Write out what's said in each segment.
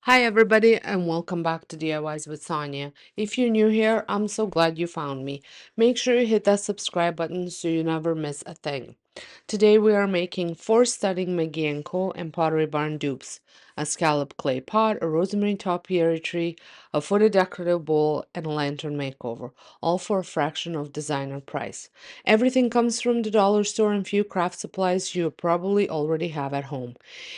Hi, everybody, and welcome back to DIYs with Sonja. If you're new here, I'm so glad you found me. Make sure you hit that subscribe button so you never miss a thing. Today, we are making 4 stunning McGee & Co. and Pottery Barn dupes: a scalloped clay pot, a rosemary topiary tree, a footed decorative bowl, and a lantern makeover, all for a fraction of designer price. Everything comes from the dollar store and few craft supplies you probably already have at home.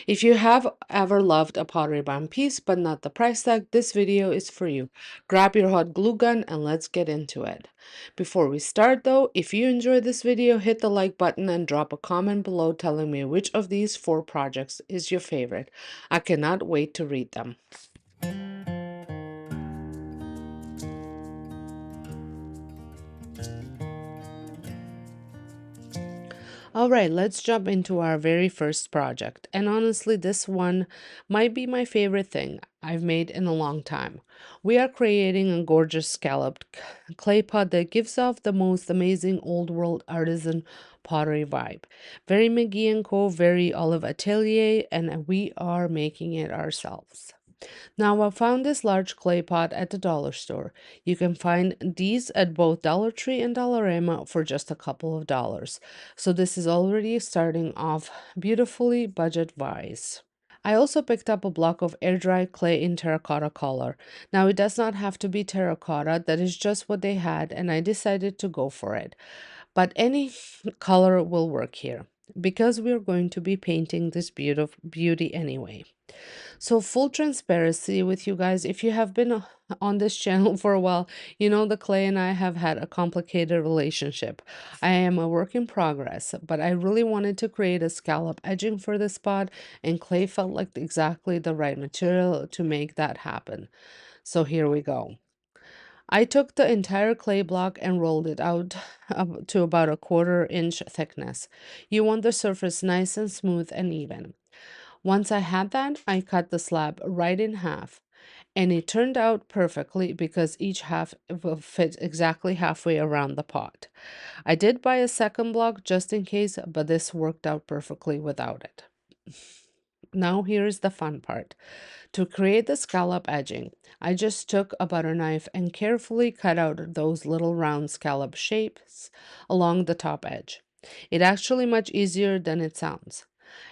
If you have ever loved a pottery barn piece but not the price tag, this video is for you. Grab your hot glue gun and let's get into it. Before we start though, if you enjoyed this video, hit the like button and drop a comment below telling me which of these 4 projects is your favorite. I cannot wait to read them. All right, let's jump into our very first project. And honestly, this one might be my favorite thing I've made in a long time. We are creating a gorgeous scalloped clay pot that gives off the most amazing old world artisan pottery vibe. Very McGee and Co., very Olive Atelier, and we are making it ourselves. Now, I found this large clay pot at the dollar store. You can find these at both Dollar Tree and Dollarama for just a couple of dollars. So this is already starting off beautifully budget-wise. I also picked up a block of air-dry clay in terracotta color. Now, it does not have to be terracotta, that is just what they had, and I decided to go for it. But any color will work here because we're going to be painting this beauty anyway. So, full transparency with you guys, if you have been on this channel for a while, you know the clay and I have had a complicated relationship. I am a work in progress, but I really wanted to create a scallop edging for this spot, and clay felt like exactly the right material to make that happen. So, here we go. I took the entire clay block and rolled it out up to about a 1/4 inch thickness. You want the surface nice and smooth and even. Once I had that, I cut the slab right in half. And it turned out perfectly because each half will fit exactly halfway around the pot. I did buy a second block just in case, but this worked out perfectly without it. Now here's the fun part. To create the scallop edging, I just took a butter knife and carefully cut out those little round scallop shapes along the top edge. It's actually much easier than it sounds.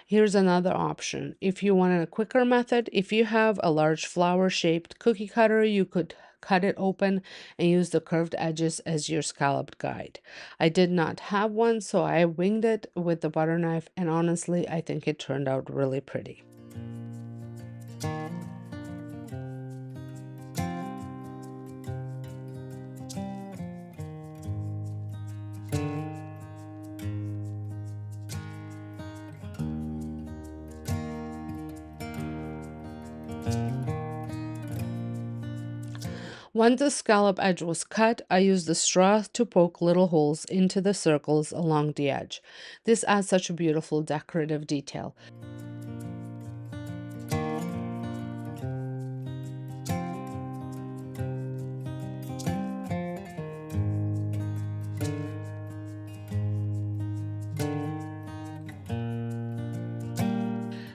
Here's another option. If you want a quicker method, if you have a large flower-shaped cookie cutter, you could cut it open and use the curved edges as your scalloped guide. I did not have one, so I winged it with the butter knife, and honestly, I think it turned out really pretty. Once the scallop edge was cut, I used the straw to poke little holes into the circles along the edge. This adds such a beautiful decorative detail.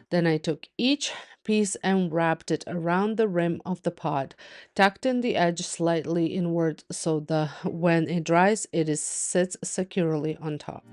Then I took each piece and wrapped it around the rim of the pot, tucked in the edge slightly inward so the when it dries, sits securely on top.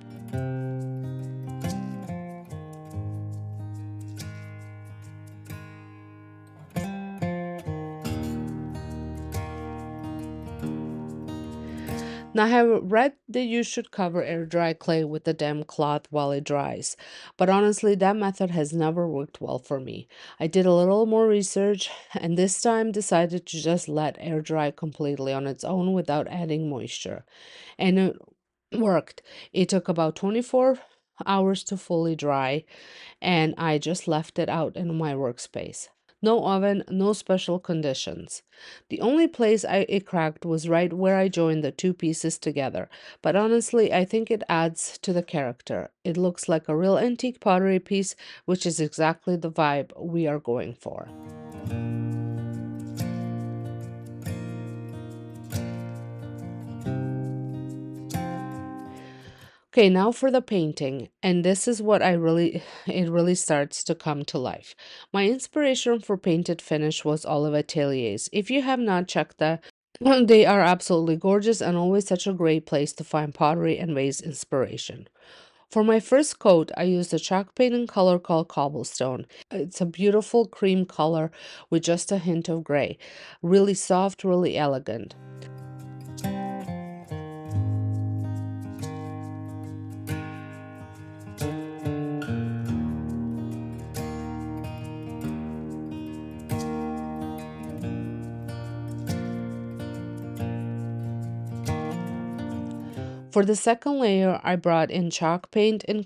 Now, I have read that you should cover air dry clay with the damp cloth while it dries, but honestly, that method has never worked well for me. I did a little more research and this time decided to just let air dry completely on its own without adding moisture. And it worked. It took about 24 hours to fully dry, and I just left it out in my workspace. No oven, no special conditions. The only place it cracked was right where I joined the 2 pieces together, but honestly, I think it adds to the character. It looks like a real antique pottery piece, which is exactly the vibe we are going for. Okay, now for the painting, and this is what it really starts to come to life. My inspiration for painted finish was Olive Ateliers. If you have not checked that, they are absolutely gorgeous and always such a great place to find pottery and vase inspiration. For my first coat, I used a chalk paint in color called Cobblestone. It's a beautiful cream color with just a hint of gray. Really soft, really elegant. For the second layer, I brought in a silk paint in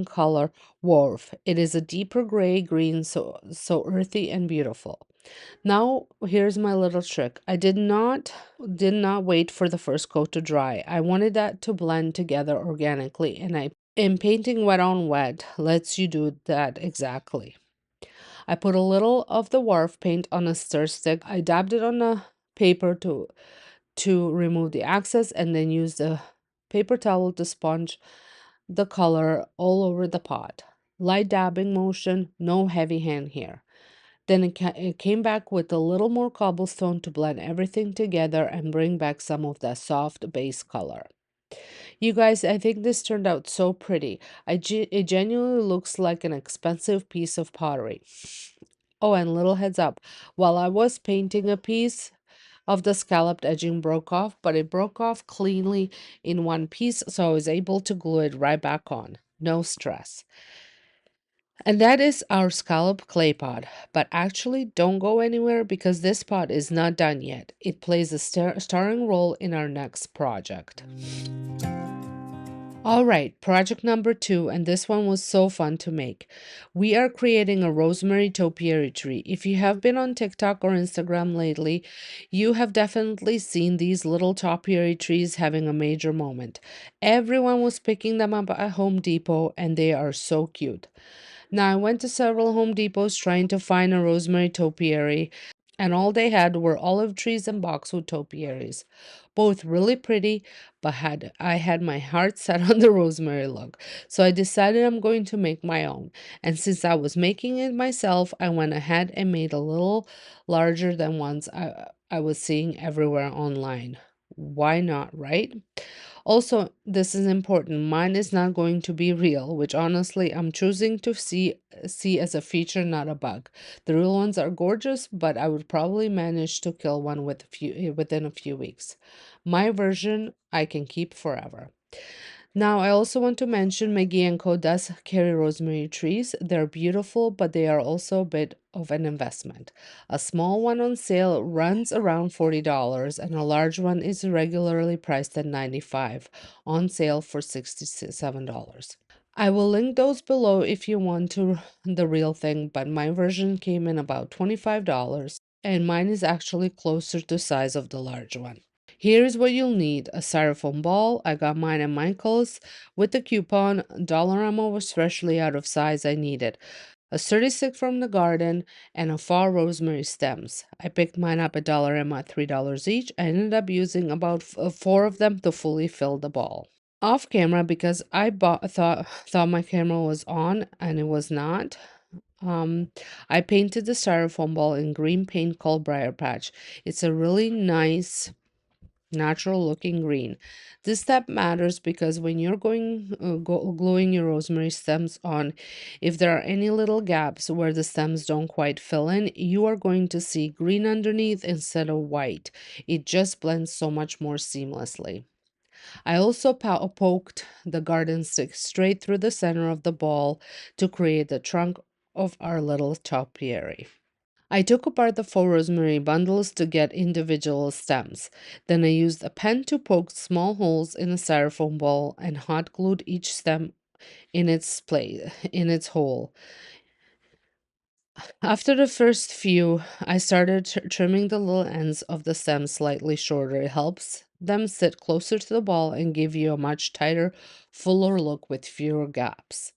color Wharf. It is a deeper gray green, so earthy and beautiful. Now, here's my little trick. I did not wait for the first coat to dry. I wanted that to blend together organically, and painting wet on wet lets you do that exactly. I put a little of the Wharf paint on a stir stick. I dabbed it on the paper to remove the excess and then use the paper towel to sponge the color all over the pot. Light dabbing motion, no heavy hand here. Then it came back with a little more cobblestone to blend everything together and bring back some of that soft base color. You guys, I think this turned out so pretty. It genuinely looks like an expensive piece of pottery. Oh, and little heads up, while I was painting, a piece of the scalloped edging broke off, but it broke off cleanly in one piece, so I was able to glue it right back on. No stress. And that is our scalloped clay pot. But actually, don't go anywhere because this pot is not done yet. It plays a starring role in our next project. All right, project number 2, and this one was so fun to make. We are creating a rosemary topiary tree. If you have been on TikTok or Instagram lately, you have definitely seen these little topiary trees having a major moment. Everyone was picking them up at Home Depot, and they are so cute. Now, I went to several Home Depots trying to find a rosemary topiary, and all they had were olive trees and boxwood topiaries. Both really pretty, but I had my heart set on the rosemary look. So I decided I'm going to make my own. And since I was making it myself, I went ahead and made a little larger than ones I was seeing everywhere online. Why not, right? Also, this is important. Mine is not going to be real, which honestly I'm choosing to see as a feature, not a bug. The real ones are gorgeous, but I would probably manage to kill one within a few weeks. My version I can keep forever. Now, I also want to mention McGee & Co. does carry rosemary trees. They're beautiful, but they are also a bit of an investment. A small one on sale runs around $40, and a large one is regularly priced at $95, on sale for $67. I will link those below if you want to the real thing, but my version came in about $25, and mine is actually closer to size of the large one. Here's what you'll need: a styrofoam ball. I got mine at Michael's with the coupon. Dollarama was freshly out of size I needed. A sturdy stick from the garden and a fall rosemary stems. I picked mine up at Dollarama at $3 each. I ended up using about four of them to fully fill the ball. Off camera, because thought my camera was on and it was not. Um, I painted the styrofoam ball in green paint called Briar Patch. It's a really nice natural looking green. This step matters because when you're gluing your rosemary stems on, if there are any little gaps where the stems don't quite fill in, you are going to see green underneath instead of white. It just blends so much more seamlessly. I also poked the garden stick straight through the center of the ball to create the trunk of our little topiary. I took apart the 4 rosemary bundles to get individual stems. Then I used a pen to poke small holes in the styrofoam ball and hot glued each stem in its hole. After the first few, I started trimming the little ends of the stems slightly shorter. It helps them sit closer to the ball and give you a much tighter, fuller look with fewer gaps.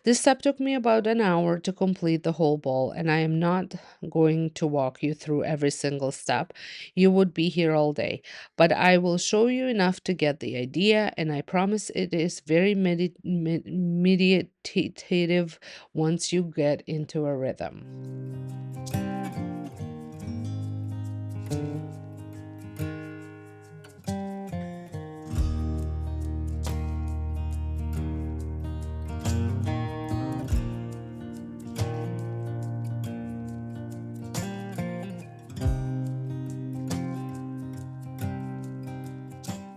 This step took me about an hour to complete the whole bowl, and I am not going to walk you through every single step. You would be here all day, but I will show you enough to get the idea, and I promise it is very meditative once you get into a rhythm.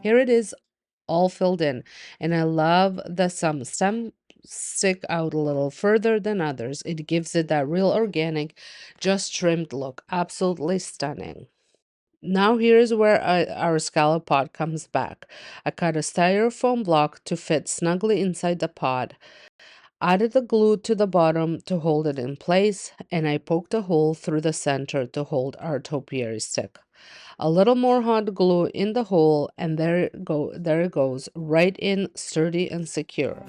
Here it is all filled in, and I love that some stems stick out a little further than others. It gives it that real organic, just trimmed look. Absolutely stunning. Now here's where our scallop pot comes back. I cut a styrofoam block to fit snugly inside the pot, added the glue to the bottom to hold it in place, and I poked a hole through the center to hold our topiary stick. A little more hot glue in the hole, and there it goes, right in, sturdy and secure.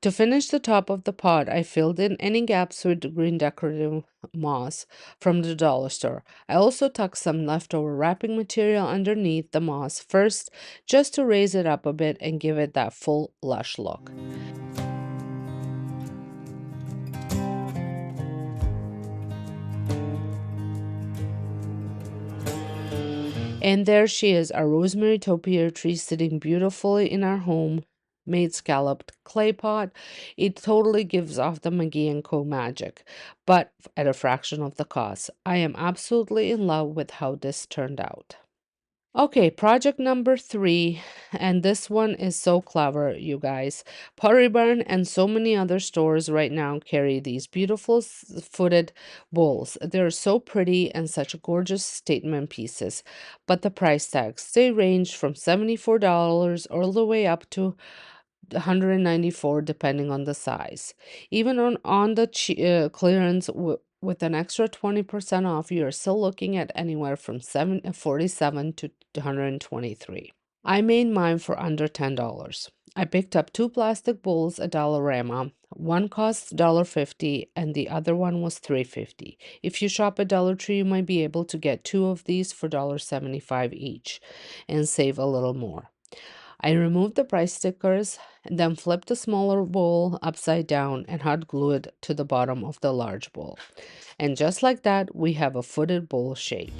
To finish the top of the pot, I filled in any gaps with green decorative moss from the dollar store. I also tucked some leftover wrapping material underneath the moss first, just to raise it up a bit and give it that full, lush look. And there she is, our rosemary topiary tree sitting beautifully in our home made scalloped clay pot. It totally gives off the McGee and Co magic, but at a fraction of the cost. I am absolutely in love with how this turned out. Okay, project number 3, and this one is so clever, you guys. Pottery Barn and so many other stores right now carry these beautiful footed bowls. They're so pretty and such gorgeous statement pieces, but the price tags, they range from $74 all the way up to 194 depending on the size. Even on the clearance with an extra 20% off, you're still looking at anywhere from 47 to 123. I made mine for under $10. I picked up 2 plastic bowls at Dollarama. One cost $1.50 and the other one was $3.50. If you shop at Dollar Tree, you might be able to get 2 of these for $1.75 each and save a little more. I removed the price stickers and then flipped the smaller bowl upside down and hot glued it to the bottom of the large bowl. And just like that, we have a footed bowl shape.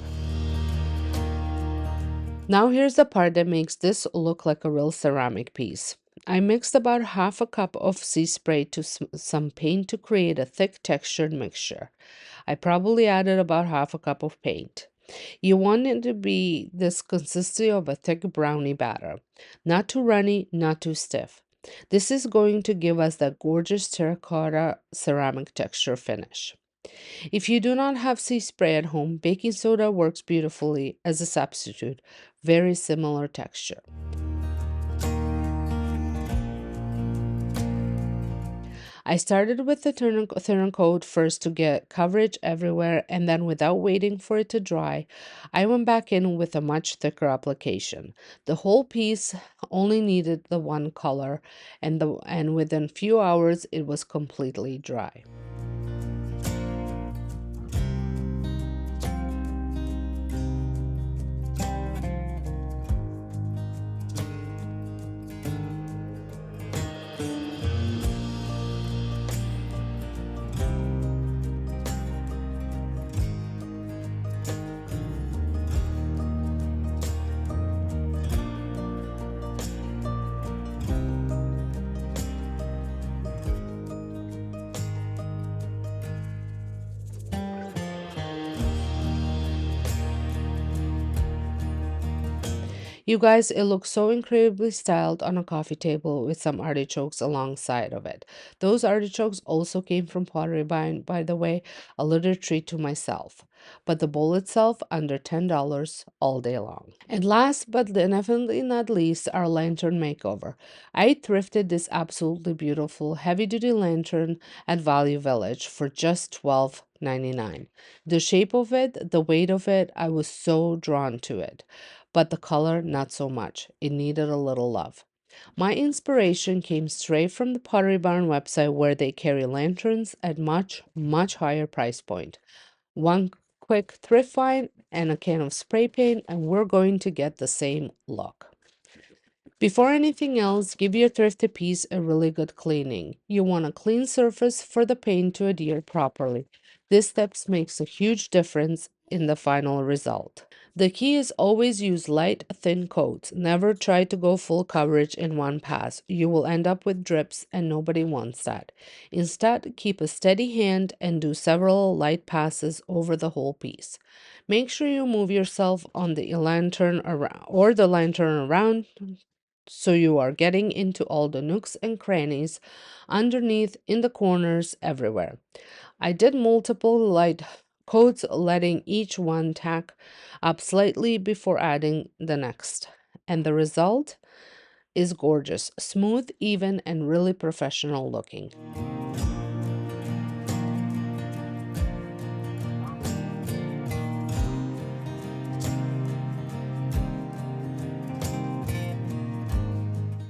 Now here's the part that makes this look like a real ceramic piece. I mixed about half a cup of sea spray to some paint to create a thick textured mixture. I probably added about half a cup of paint. You want it to be this consistency of a thick brownie batter. Not too runny, not too stiff. This is going to give us that gorgeous terracotta ceramic texture finish. If you do not have sea spray at home, baking soda works beautifully as a substitute. Very similar texture. I started with the thinner coat first to get coverage everywhere, and then without waiting for it to dry, I went back in with a much thicker application. The whole piece only needed the one color, and within few hours it was completely dry. You guys, it looks so incredibly styled on a coffee table with some artichokes alongside of it. Those artichokes also came from Pottery, by the way, a little treat to myself. But the bowl itself, under $10 all day long. And last but definitely not least, our lantern makeover. I thrifted this absolutely beautiful heavy-duty lantern at Value Village for just $12.99. The shape of it, the weight of it, I was so drawn to it. But the color, not so much. It needed a little love. My inspiration came straight from the Pottery Barn website where they carry lanterns at much higher price point. One quick thrift find and a can of spray paint, and we're going to get the same look. Before anything else, give your thrifted piece a really good cleaning. You want a clean surface for the paint to adhere properly. This step makes a huge difference in the final result. The key is always use light, thin coats. Never try to go full coverage in one pass. You will end up with drips and nobody wants that. Instead, keep a steady hand and do several light passes over the whole piece. Make sure you move yourself on the lantern around or the lantern around so you are getting into all the nooks and crannies underneath, in the corners, everywhere. I did multiple light coats, letting each one tack up slightly before adding the next. And the result is gorgeous, smooth, even, and really professional looking.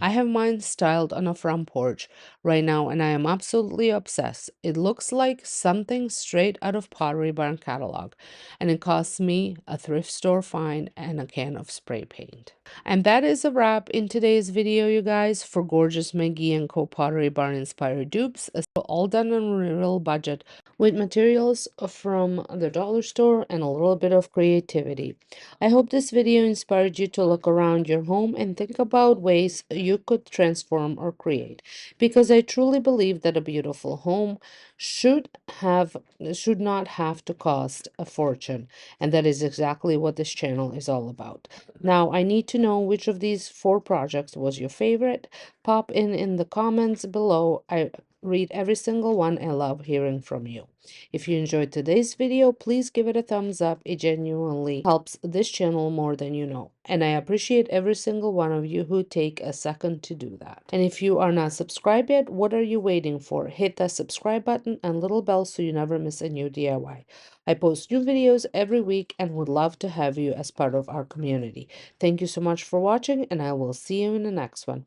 I have mine styled on a front porch right now and I am absolutely obsessed. It looks like something straight out of Pottery Barn catalog and it costs me a thrift store find and a can of spray paint. And that is a wrap in today's video, you guys, for gorgeous McGee and Co. Pottery Barn inspired dupes, all done on a real budget with materials from the dollar store and a little bit of creativity. I hope this video inspired you to look around your home and think about ways you could transform or create, because I truly believe that a beautiful home should have should not have to cost a fortune, and that is exactly what this channel is all about. Now, I need to know which of these four projects was your favorite. Pop in the comments below. I read every single one and love hearing from you. If you enjoyed today's video, please give it a thumbs up. It genuinely helps this channel more than you know. And I appreciate every single one of you who take a second to do that. And if you are not subscribed yet, what are you waiting for? Hit that subscribe button and little bell so you never miss a new DIY. I post new videos every week and would love to have you as part of our community. Thank you so much for watching, and I will see you in the next one.